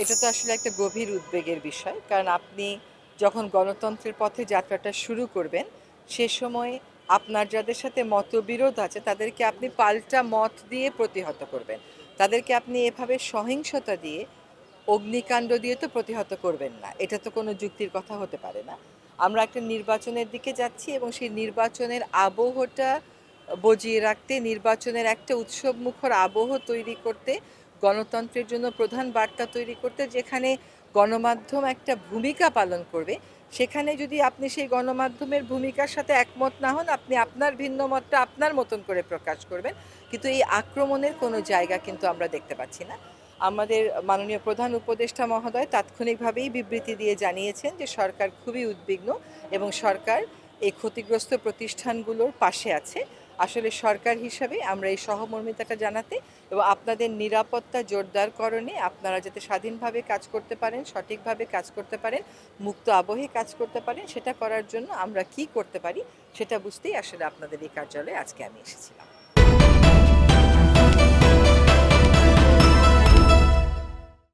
এটা তো আসলে একটা গভীর উদ্বেগের বিষয়, কারণ আপনি যখন গণতন্ত্রের পথে যাত্রাটা শুরু করবেন সে সময় আপনার যাদের সাথে মতবিরোধ আছে তাদেরকে আপনি পাল্টা মত দিয়ে প্রতিহত করবেন। তাদেরকে আপনি এভাবে সহিংসতা দিয়ে, অগ্নিকাণ্ড দিয়ে তো প্রতিহত করবেন না। এটা তো কোনো যুক্তির কথা হতে পারে না। আমরা একটা নির্বাচনের দিকে যাচ্ছি এবং সেই নির্বাচনের আবহটা বজিয়ে রাখতে, নির্বাচনের একটা উৎসবমুখর আবহ তৈরি করতে, গণতন্ত্রের জন্য প্রধান বার্তা তৈরি করতে, যেখানে গণমাধ্যম একটা ভূমিকা পালন করবে, সেখানে যদি আপনি সেই গণমাধ্যমের ভূমিকার সাথে একমত না হন, আপনি আপনার ভিন্ন মতটা আপনার মতন করে প্রকাশ করবেন। কিন্তু এই আক্রমণের কোনো জায়গা কিন্তু আমরা দেখতে পাচ্ছি না। আমাদের মাননীয় প্রধান উপদেষ্টা মহোদয় তাৎক্ষণিকভাবেই বিবৃতি দিয়ে জানিয়েছেন যে সরকার খুবই উদ্বিগ্ন এবং সরকার এই ক্ষতিগ্রস্ত প্রতিষ্ঠানগুলোর পাশে আছে। আসলে সরকার হিসাবে আমরা এই সহমর্মিতাটা জানাতে এবং আপনাদের নিরাপত্তা জোরদারকরণে, আপনারা যাতে স্বাধীনভাবে কাজ করতে পারেন, সঠিকভাবে কাজ করতে পারেন, মুক্ত আবহে কাজ করতে পারেন, সেটা করার জন্য আমরা কি করতে পারি সেটা বুঝতেই আসলে আপনাদের এই কার্যালয়ে আজকে আমি এসেছিলাম।